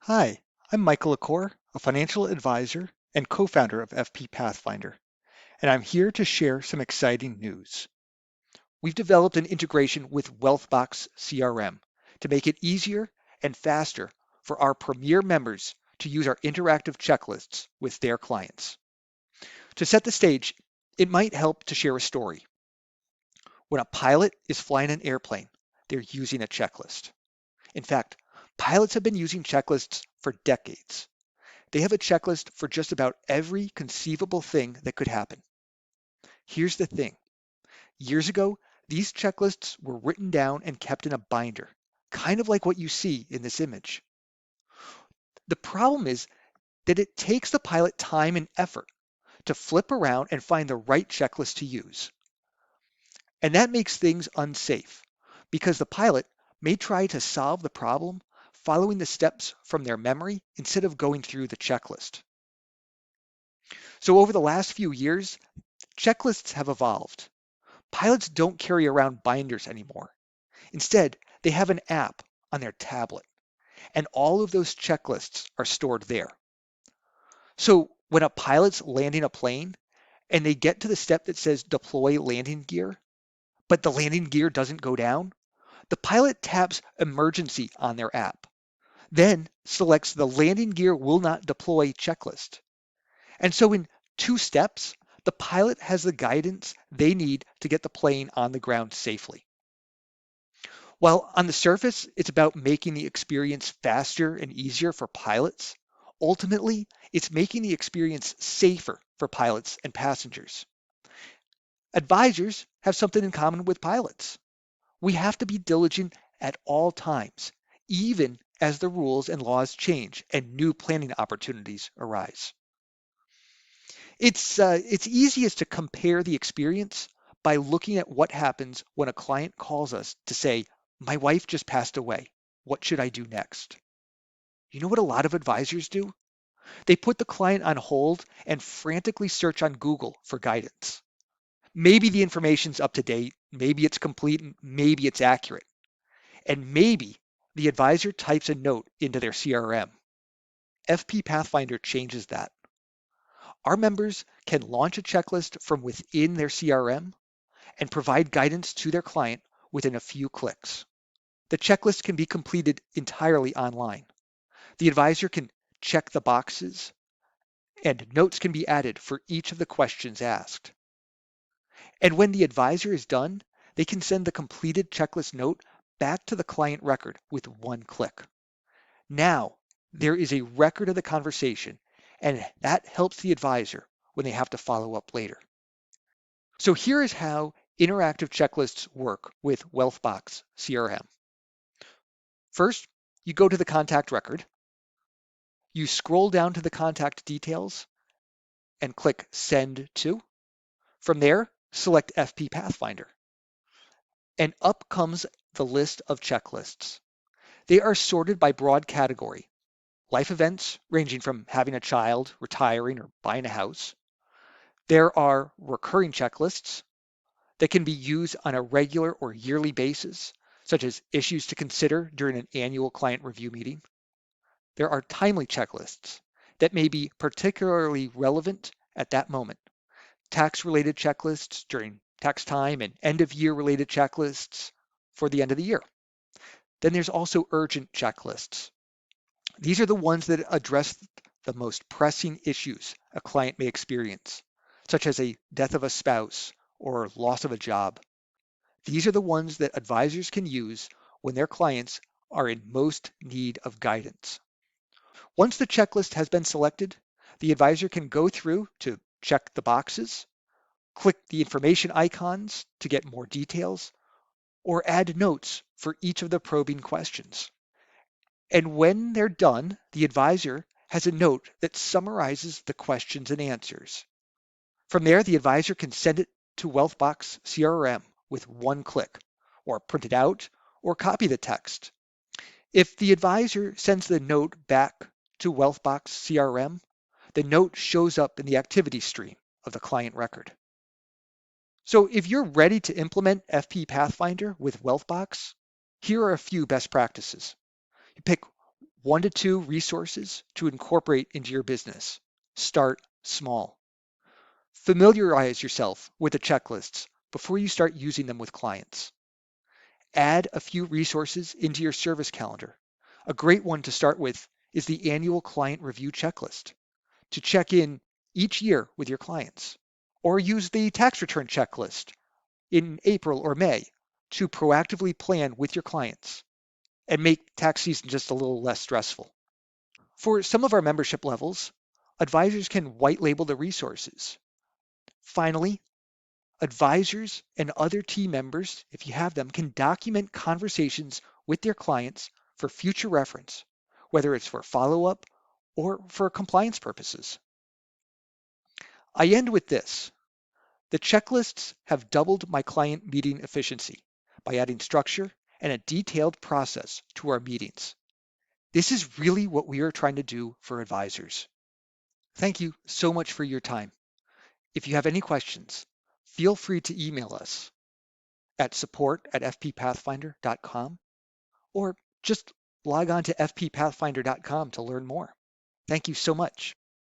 Hi, I'm Michael Accor, a financial advisor and co-founder of fpPathfinder, and I'm here to share some exciting news. We've developed an integration with Wealthbox CRM to make it easier and faster for our premier members to use our interactive checklists with their clients. To set the stage, it might help to share a story. When a pilot is flying an airplane, they're using a checklist. In fact, pilots have been using checklists for decades. They have a checklist for just about every conceivable thing that could happen. Here's the thing. Years ago, these checklists were written down and kept in a binder, kind of like what you see in this image. The problem is that it takes the pilot time and effort to flip around and find the right checklist to use. And that makes things unsafe because the pilot may try to solve the problem following the steps from their memory instead of going through the checklist. So over the last few years, checklists have evolved. Pilots don't carry around binders anymore. Instead, they have an app on their tablet, and all of those checklists are stored there. So when a pilot's landing a plane and they get to the step that says deploy landing gear, but the landing gear doesn't go down, the pilot taps emergency on their app, then selects the landing gear will not deploy checklist. And so in 2 steps, the pilot has the guidance they need to get the plane on the ground safely. While on the surface, it's about making the experience faster and easier for pilots, ultimately, it's making the experience safer for pilots and passengers. Advisors have something in common with pilots. We have to be diligent at all times, even as the rules and laws change and new planning opportunities arise. It's easiest to compare the experience by looking at what happens when a client calls us to say, my wife just passed away. What should I do next? You know what a lot of advisors do? They put the client on hold and frantically search on Google for guidance. Maybe the information's up to date, maybe it's complete, and maybe it's accurate. And maybe the advisor types a note into their CRM. fpPathfinder changes that. Our members can launch a checklist from within their CRM and provide guidance to their client within a few clicks. The checklist can be completed entirely online. The advisor can check the boxes, and notes can be added for each of the questions asked. And when the advisor is done, they can send the completed checklist note back to the client record with one click. Now, there is a record of the conversation, and that helps the advisor when they have to follow up later. So here is how interactive checklists work with Wealthbox CRM. First, you go to the contact record, you scroll down to the contact details and click Send To. From there, select fpPathfinder, and up comes the list of checklists. They are sorted by broad category: life events ranging from having a child, retiring, or buying a house. There are recurring checklists that can be used on a regular or yearly basis, such as issues to consider during an annual client review meeting. There are timely checklists that may be particularly relevant at that moment. Tax-related checklists during tax time and end-of-year related checklists for the end of the year. Then there's also urgent checklists. These are the ones that address the most pressing issues a client may experience, such as a death of a spouse or loss of a job. These are the ones that advisors can use when their clients are in most need of guidance. Once the checklist has been selected, the advisor can go through to check the boxes, click the information icons to get more details, or add notes for each of the probing questions. And when they're done, the advisor has a note that summarizes the questions and answers. From there, the advisor can send it to Wealthbox CRM with one click, or print it out, or copy the text. If the advisor sends the note back to Wealthbox CRM, the note shows up in the activity stream of the client record. So if you're ready to implement fpPathfinder with Wealthbox, here are a few best practices. You pick 1 to 2 resources to incorporate into your business. Start small. Familiarize yourself with the checklists before you start using them with clients. Add a few resources into your service calendar. A great one to start with is the annual client review checklist to check in each year with your clients. Or use the tax return checklist in April or May to proactively plan with your clients and make tax season just a little less stressful. For some of our membership levels, advisors can white label the resources. Finally, advisors and other team members, if you have them, can document conversations with their clients for future reference, whether it's for follow-up or for compliance purposes. I end with this. The checklists have doubled my client meeting efficiency by adding structure and a detailed process to our meetings. This is really what we are trying to do for advisors. Thank you so much for your time. If you have any questions, feel free to email us at support@fpPathfinder.com or just log on to fpPathfinder.com to learn more. Thank you so much.